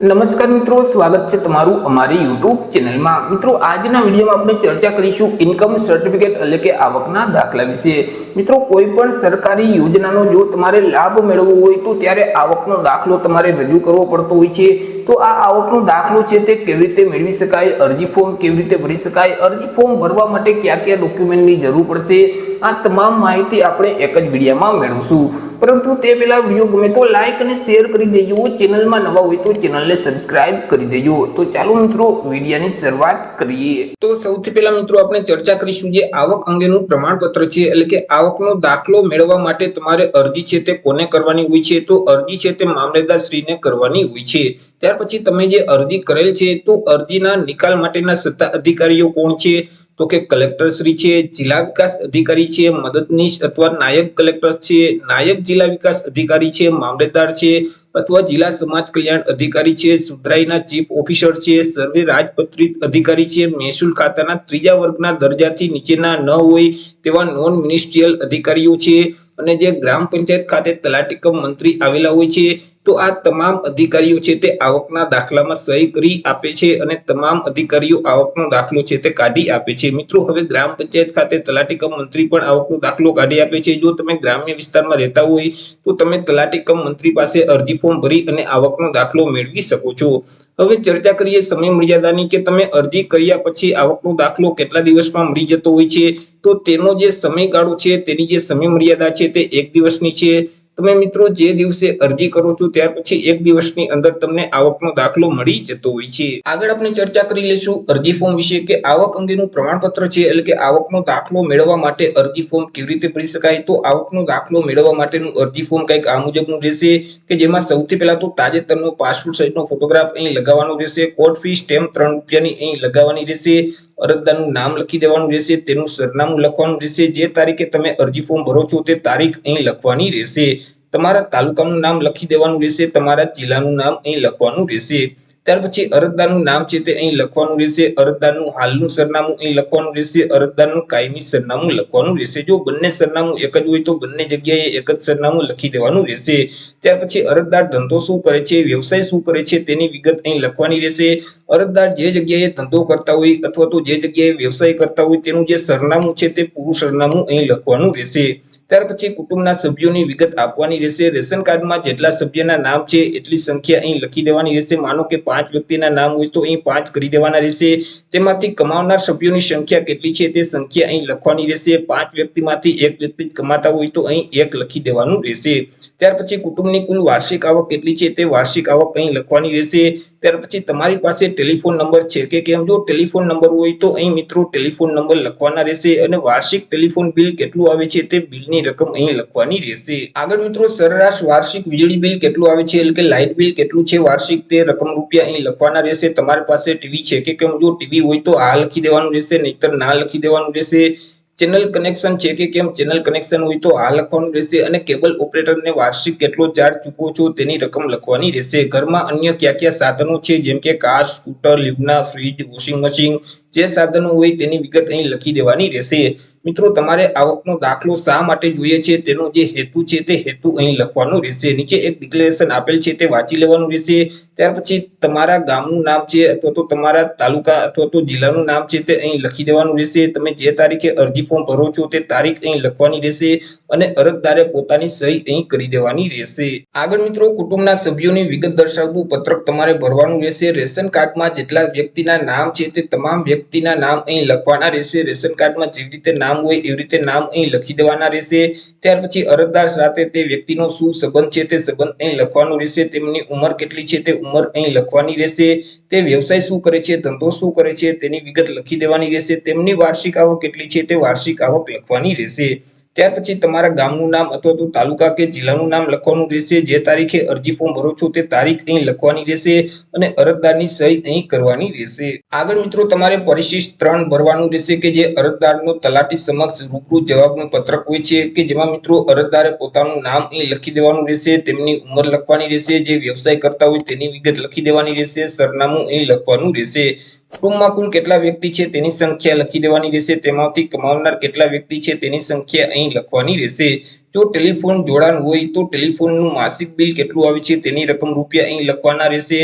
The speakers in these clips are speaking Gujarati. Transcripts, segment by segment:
નમસ્કાર મિત્રો, સ્વાગત છે તમારું અમારી YouTube ચેનલમાં। મિત્રો, આજના વિડીયોમાં આપણે ચર્ચા કરીશું ઇન્કમ સર્ટિફિકેટ એટલે કે આવકના દાખલા વિશે। મિત્રો, કોઈ પણ સરકારી યોજનાનો જો તમારે લાભ મેળવવો હોય તો ત્યારે આવકનો દાખલો તમારે રજૂ કરવો પડતો હોય છે। તો આ આવકનો દાખલો છે તે કેવી રીતે મેળવી શકાય, અરજી ફોર્મ કેવી રીતે ભરી શકાય, અરજી ફોર્મ ભરવા માટે કયા કયા ડોક્યુમેન્ટની જરૂર પડશે, આ તમામ માહિતી આપણે એક જ વિડીયોમાં મેળવશું। પરંતુ તે પહેલા વિડીયો ગમે તો લાઈક અને શેર કરી દેજો, ચેનલમાં નવા હોય તો ચેનલને સબસ્ક્રાઇબ કરી દેજો। તો ચાલો મિત્રો વિડીયોની શરૂઆત કરીએ। તો સૌથી પહેલા મિત્રો આપણે ચર્ચા કરીશું જે આવક અંગેનું પ્રમાણપત્ર છે એટલે કે આવકનો દાખલો મેળવવા માટે તમારે અરજી છે તે કોને કરવાની હોય છે। તો અરજી છે તે મામલેદાર શ્રીને કરવાની હોય છે। ત્યાર પછી તમે જે અરજી કરેલ છે તો અરજીના નિકાલ માટેના સત્તા અધિકારીઓ કોણ છે? તો કે કલેક્ટર શ્રી છે, જિલ્લા વિકાસ અધિકારી છે, મદદનીશ અથવા નાયબ કલેક્ટર છે, નાયબ જિલ્લા વિકાસ અધિકારી છે, મામલેદાર છે અથવા જિલ્લા સમાજ કલ્યાણ અધિકારી છે, સુધરાઈના ચીફ ઓફિસર છે, સર્વે રાજપત્રિત અધિકારી છે, મહેસૂલ ખાતાના ત્રીજા વર્ગના દરજાથી નીચેના ન હોય તેવા નોન મિનિસ્ટ્રીયલ અધિકારીઓ છે અને જે ગ્રામ પંચાયત ખાતે તલાટી કમ મંત્રી આવેલા હોય છે। તો આ તમામ અધિકારીઓ છે તે આવકના દાખલામાં સહી કરી આપે છે અને તમામ અધિકારીઓ આવકનો દાખલો છે તે કાઢી આપે છે। મિત્રો, હવે ગ્રામ પંચાયત ખાતે તલાટી કમ મંત્રી પણ આવકનો દાખલો કાઢી આપે છે। જો તમે ગ્રામ્ય વિસ્તારમાં રહેતા હોય તો તમે તલાટી કમ મંત્રી પાસે અરજી ફોર્મ ભરી અને આવકનો દાખલો મેળવી શકો છો। હવે ચર્ચા કરીએ સમય મર્યાદાની કે તમે અરજી કર્યા પછી આવકનો દાખલો કેટલા દિવસમાં મળી જતો હોય છે। તો તેનો જે સમયગાળો છે તેની જે સમય મર્યાદા છે તે 1 દિવસની છે। તમે મિત્રો જે દિવસે અરજી કરો છો ત્યાર પછી 1 દિવસની અંદર તમને આવકનો દાખલો મળી જતો હોય છે। આગળ આપણે ચર્ચા કરી લઈશું અરજી ફોર્મ વિશે કે આવક અંગેનું પ્રમાણપત્ર છે એટલે કે આવકનો દાખલો મેળવવા માટે અરજી ફોર્મ કેવી રીતે ભરી શકાય। તો આવકનો દાખલો મેળવવા માટેનું અરજી ફોર્મ કંઈક આ મુજબનું રહેશે કે જેમાં સૌથી પહેલા તો તાજેતરનો પાસપોર્ટ સાઇઝનો ફોટોગ્રાફ અહીં લગાવવાનો રહેશે, કોર્ટ ફી સ્ટેમ્પ 3 રૂપિયાની અહીં લગાવવાની રહેશે, અરજદારનું નામ લખી દેવાનું રહેશે, તેનું સરનામું લખવાનું રહેશે, જે તારીખે તમે અરજી ફોર્મ ભરો છો તે તારીખ અહીં લખવાની રહેશે, તમારા તાલુકાનું નામ લખી દેવાનું રહેશે, તમારા જિલ્લાનું નામ અહીં લખવાનું રહેશે। ત્યાર પછી અરજદારનું નામ છે તે અહીં લખવાનું રહેશે, અરજદારનું હાલનું સરનામું અહીં લખવાનું રહેશે, અરજદારનું કાયમી સરનામું લખવાનું રહેશે। જો બંને સરનામું એક જ હોય તો બંને જગ્યાએ એક જ સરનામું લખી દેવાનું રહેશે। ત્યાર પછી અરજદાર ધંધો શું કરે છે, વ્યવસાય શું કરે છે તેની વિગત અહીં લખવાની રહેશે। અરજદાર જે જગ્યાએ ધંધો કરતા હોય અથવા તો જે જગ્યાએ વ્યવસાય કરતા હોય તેનું જે સરનામું છે તે પૂરું સરનામું અહીં લખવાનું રહેશે। ત્યાર પછી કુટુંબના સભ્યોની વિગત આપવાની રહેશે। રેશન કાર્ડમાં જેટલા સભ્યના નામ છે એટલી સંખ્યા અહીં લખી દેવાની રહેશે। માનો કે 5 વ્યક્તિના નામ હોય તો અહીં 5 કરી દેવાના રહેશે। તેમાંથી કમાવનાર સભ્યોની સંખ્યા કેટલી છે તે સંખ્યા અહીં લખવાની રહેશે। 5 વ્યક્તિમાંથી એક વ્યક્તિ જ કમાતા હોય તો અહીં 1 લખી દેવાનું રહેશે। ત્યાર પછી કુટુંબની કુલ વાર્ષિક આવક કેટલી છે તે વાર્ષિક આવક અહીં લખવાની રહેશે। ત્યાર પછી તમારી પાસે ટેલિફોન નંબર છે કે કેમ, જો ટેલિફોન નંબર હોય તો અહીં મિત્રો ટેલિફોન નંબર લખવાના રહેશે અને વાર્ષિક ટેલિફોન બિલ કેટલું આવે છે તે બિલની રકમ અહીં લખવાની રહેશે। આગળ મિત્રો સરેરાશ વાર્ષિક વીજળી બિલ કેટલું આવે છે એટલે કે લાઇટ બિલ કેટલું છે વાર્ષિક તે રકમ રૂપિયા અહીં લખવાના રહેશે। તમારી પાસે ટીવી છે કે કેમ, જો ટીવી હોય તો આ લખી દેવાનું રહેશે, નહીતર ના લખી દેવાનું રહેશે। ચેનલ કનેક્શન છે કે કેમ, ચેનલ કનેક્શન હોય તો આ લખવાનું રહેશે અને કેબલ ઓપરેટરને વાર્ષિક કેટલો ચાર્જ ચૂકવો છો તેની રકમ લખવાની રહેશે। ઘરમાં અન્ય કયા કયા સાધનો છે જેમ કે કાર, સ્કૂટર, લીમડા, ફ્રીજ, વોશિંગ મશીન જે સાધનો હોય તેની વિગત અહીં લખી દેવાની રહેશે। મિત્રો, તમારે આવકનો દાખલો શા માટે જોઈએ છે તેનો જે હેતુ છે તે હેતુ અહીં લખવાનો રહેશે। નીચે એક ડિક્લેરેશન આપેલ છે તે વાંચી લેવાનું રહેશે। ત્યાર પછી તમારા ગામનું નામ છે અથવા તો તમારા તાલુકા અથવા તો જિલ્લાનું નામ છે તે અહીં લખી દેવાનું રહેશે। તમે જે તારીખે અરજી ફોર્મ ભરો છો તે તારીખ અહીં લખવાની રહેશે અને અરજદારે પોતાની સહી અહીં કરી દેવાની રહેશે। આગળ મિત્રો કુટુંબના સભ્યોની વિગત દર્શાવતું પત્રક તમારે ભરવાનું રહેશે। રેશન કાર્ડમાં જેટલા વ્યક્તિના નામ છે તે તમામ વ્યક્તિના નામ અહીં લખવાના રહેશે। રેશન કાર્ડમાં જેવી રીતે નામ હોય એવી રીતે નામ અહીં લખી દેવાના રહેશે। ત્યાર પછી અરજદાર સાથે તે વ્યક્તિનો શું સંબંધ છે તે સંબંધ અહીં લખવાનો રહેશે। તેમની ઉંમર કેટલી છે તે ઉંમર અહીં લખવાની રહેશે। તે વ્યવસાય શું કરે છે, ધંધો શું કરે છે તેની વિગત લખી દેવાની રહેશે। તેમની વાર્ષિક આવક કેટલી છે તે વાર્ષિક આવક લખવાની રહેશે। ત્યાર પછી તમારા ગામનું નામ અથવા તો તાલુકા કે જિલ્લાનું નામ લખવાનું રહેશે। જે તારીખે અરજી ફોર્મ ભરો છો તે તારીખ અહીં લખવાની રહેશે અને અરજદારની સહી અહીં કરવાની રહેશે। આગળ મિત્રો તમારે પરિશિષ્ટ 3 ભરવાનું રહેશે કે જે અરજદારનો તલાટી સમક્ષ રૂબરૂ જવાબનું પત્રક હોય છે કે જેમાં મિત્રો અરજદારે પોતાનું નામ અહીં લખી દેવાનું રહેશે, તેમની ઉંમર લખવાની રહેશે, જે વ્યવસાય કરતા હોય તેની વિગત લખી દેવાની રહેશે, સરનામું અહીં લખવાનું રહેશે। કુટુંબમાં કુલ કેટલા વ્યક્તિ છે તેની સંખ્યા લખી દેવાની રહેશે। તેમાંથી કમાવનાર કેટલા વ્યક્તિ છે તેની સંખ્યા અહીં લખવાની રહેશે। જો ટેલિફોન જોડાણ હોય તો ટેલિફોનનું માસિક બિલ કેટલું આવે છે તેની રકમ રૂપિયા અહીં લખવાના રહેશે।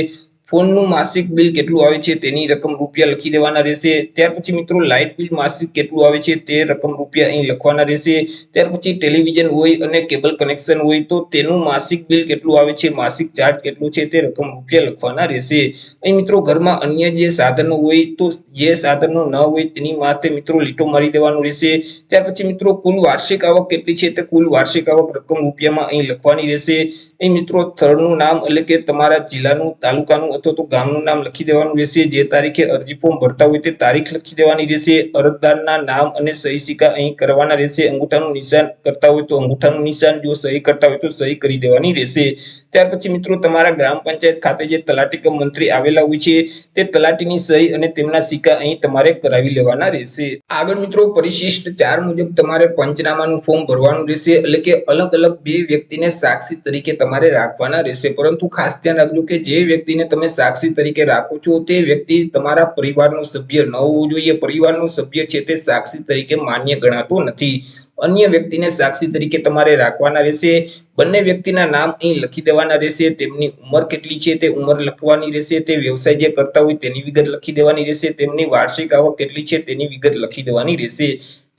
ફોનનું માસિક બિલ કેટલું આવે છે તેની રકમ રૂપિયા લખી દેવાના રહેશે। ત્યાર પછી મિત્રો લાઇટ બિલ માસિક કેટલું આવે છે તે રકમ રૂપિયા અહીં લખવાના રહેશે। ત્યાર પછી ટેલિવિઝન હોય અને કેબલ કનેક્શન હોય તો તેનું માસિક બિલ કેટલું આવે છે, માસિક ચાર્જ કેટલું છે તે રકમ રૂપિયા લખવાના રહેશે। અહીં મિત્રો ઘરમાં અન્ય જે સાધનો હોય તો જે સાધનો ન હોય તેની માથે મિત્રો લીટો મારી દેવાનું રહેશે। ત્યાર પછી મિત્રો કુલ વાર્ષિક આવક કેટલી છે તે કુલ વાર્ષિક આવક રકમ રૂપિયામાં અહીં લખવાની રહેશે। અહીં મિત્રો સ્થળનું નામ એટલે કે તમારા જિલ્લાનું, તાલુકાનું અથવા તો ગામનું નામ લખી દેવાનું રહેશે। જે તારીખે અરજી ફોર્મ ભરતા હોય તે તારીખ લખી દેવાની રહેશે। અરજદારના નામ અને સહી સિક્કા અહીં કરવાના રહેશે। અંગૂઠાનું નિશાન કરતા હોય તો અંગૂઠાનું નિશાન, જો સહી કરતા હોય તો સહી કરી દેવાની રહેશે। ત્યાર પછી મિત્રો તમારા ગ્રામ પંચાયત ખાતે જે તલાટી કમ મંત્રી આવેલા હોય છે તે તલાટીની સહી અને તેમના સિક્કા અહીં તમારે કરાવી લેવાના રહેશે। આગળ મિત્રો પરિશિષ્ટ 4 મુજબ તમારે પંચનામાનું ફોર્મ ભરવાનું રહેશે, એટલે કે અલગ અલગ બે વ્યક્તિને સાક્ષી તરીકે તમારે રાખવાના રહેશે। પરંતુ ખાસ ધ્યાન રાખજો કે જે વ્યક્તિને તમે સાક્ષી તરીકે રાખો છો તે વ્યક્તિ તમારા પરિવારનો સભ્ય ન હોવો જોઈએ। પરિવારનો સભ્ય છે તે સાક્ષી તરીકે માન્ય ગણાતો નથી। અન્ય વ્યક્તિને સાક્ષી તરીકે તમારે રાખવાના રહેશે। બંને વ્યક્તિના નામ અહીં લખી દેવાના રહેશે। તેમની ઉંમર કેટલી છે તે ઉંમર લખવાની રહેશે। તે વ્યવસાય જે કરતા હોય તેની વિગત લખી દેવાની રહેશે। તેમની વાર્ષિક આવક કેટલી છે તેની વિગત લખી દેવાની રહેશે।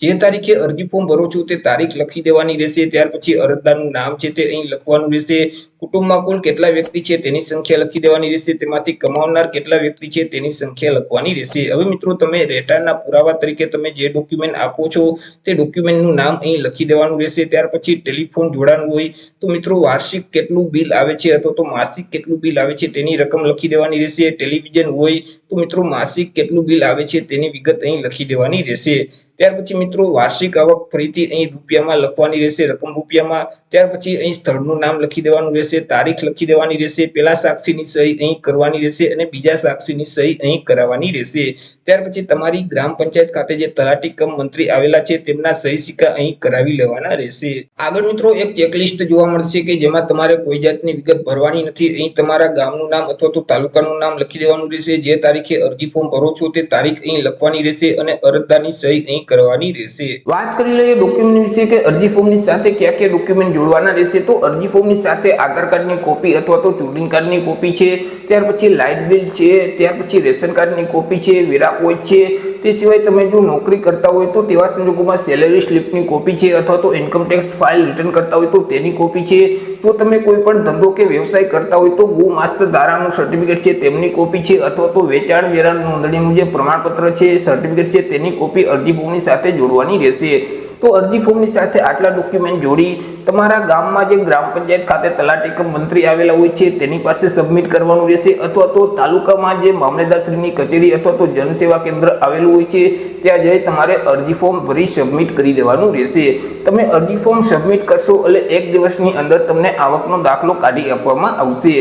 જે તારીખે અરજી ફોર્મ ભરો છો તે તારીખ લખી દેવાની રહેશે। ત્યાર પછી અરજદારનું નામ છે તે અહીં લખવાનું રહેશે। કુટુંબમાં કુલ કેટલા વ્યક્તિ છે તેની સંખ્યા લખી દેવાની રહેશે। તેમાંથી કમાવનાર કેટલા વ્યક્તિ છે તેની સંખ્યા લખવાની રહેશે। હવે મિત્રો તમે રહેઠાણના પુરાવા તરીકે તમે જે ડોક્યુમેન્ટ આપો છો તે ડોક્યુમેન્ટનું નામ અહીં લખી દેવાનું રહેશે। ત્યાર પછી ટેલિફોન જોડાણ હોય તો મિત્રો વાર્ષિક કેટલું બિલ આવે છે અથવા તો માસિક કેટલું બિલ આવે છે તેની રકમ લખી દેવાની રહેશે। ટેલિવિઝન હોય તો મિત્રો માસિક કેટલું બિલ આવે છે તેની વિગત અહીં લખી દેવાની રહેશે। ત્યાર પછી મિત્રો વાર્ષિક આવક ફરીથી અહીં રૂપિયામાં લખવાની રહેશે, રકમ રૂપિયામાં। ત્યાર પછી અહીં સ્થળનું નામ લખી દેવાનું રહેશે, તારીખ લખી દેવાની રહેશે। પેલા સાક્ષીની સહી અહીં કરવાની રહેશે અને બીજા સાક્ષીની સહી અહીં કરાવવાની રહેશે। ત્યાર પછી તમારી ગ્રામ પંચાયત ખાતે જે તલાટી કમ મંત્રી આવેલા છે તેમના સહી સિક્કા અહીં કરાવી લેવાના રહેશે। આગળ મિત્રો એક ચેકલિસ્ટ જોવા મળશે કે જેમાં તમારે કોઈ જાતની વિગત ભરવાની નથી। અહીં તમારા ગામનું નામ અથવા તો તાલુકાનું નામ લખી દેવાનું રહેશે। જે તારીખે અરજી ફોર્મ ભરો છો તે તારીખ અહીં લખવાની રહેશે અને અરજદારની સહી અહીં કરવાની રહેશે। વાત કરી લઈએ ડોક્યુમેન્ટ વિશે કે અરજી ફોર્મની સાથે કયા કયા ડોક્યુમેન્ટ જોડવાના રહેશે। તો અરજી ફોર્મની સાથે આધાર કાર્ડની કોપી અથવા તો ચૂંટણી કાર્ડની કોપી છે, ત્યાર પછી લાઇટ બિલ છે, ત્યાર પછી રેશન કાર્ડની કોપી છે, વેરા પોઈન્ટ છે। તે સિવાય તમે જો નોકરી કરતા હોય તો તેવા સંજોગોમાં સેલેરી સ્લિપની કોપી છે અથવા તો ઇન્કમ ટેક્સ ફાઇલ રિટર્ન કરતા હોય તો તેની કોપી છે। જો તમે કોઈ પણ ધંધો કે વ્યવસાય કરતા હોય તો ગો માસ્ટર ધારાનું સર્ટિફિકેટ છે તેમની કોપી છે અથવા તો વેચાણ વેરાણ નોંધણીનું જે પ્રમાણપત્ર છે, સર્ટિફિકેટ છે તેની કોપી અરજી ફોર્મની સાથે જોડવાની રહેશે। તો અરજી ફોર્મની સાથે આટલા ડોક્યુમેન્ટ જોડી તમારા ગામમાં જે ગ્રામ પંચાયત ખાતે તલાટી કમ મંત્રી આવેલા હોય છે તેની પાસે સબમિટ કરવાનું રહેશે અથવા તો તાલુકામાં જે મામલેદારશ્રીની કચેરી અથવા તો જનસેવા કેન્દ્ર આવેલું હોય છે ત્યાં જઈ તમારે અરજી ફોર્મ ભરી સબમિટ કરી દેવાનું રહેશે। તમે અરજી ફોર્મ સબમિટ કરશો એટલે 1 દિવસની અંદર તમને આવકનો દાખલો કાઢી આપવામાં આવશે।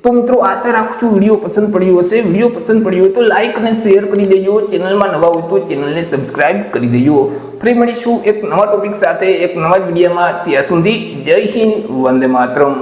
તો મિત્રો આશા રાખું છું વિડીયો પસંદ પડ્યો હશે। વિડીયો પસંદ પડ્યો હોય તો લાઈક અને શેર કરી દેજો। ચેનલમાં નવા હોય તો ચેનલને સબસ્ક્રાઇબ કરી દેજો। ફરી મળીશું એક નવા ટોપિક સાથે એક નવા વિડીયોમાં। ત્યાં સુધી જય હિન્દ, વંદે માતરમ।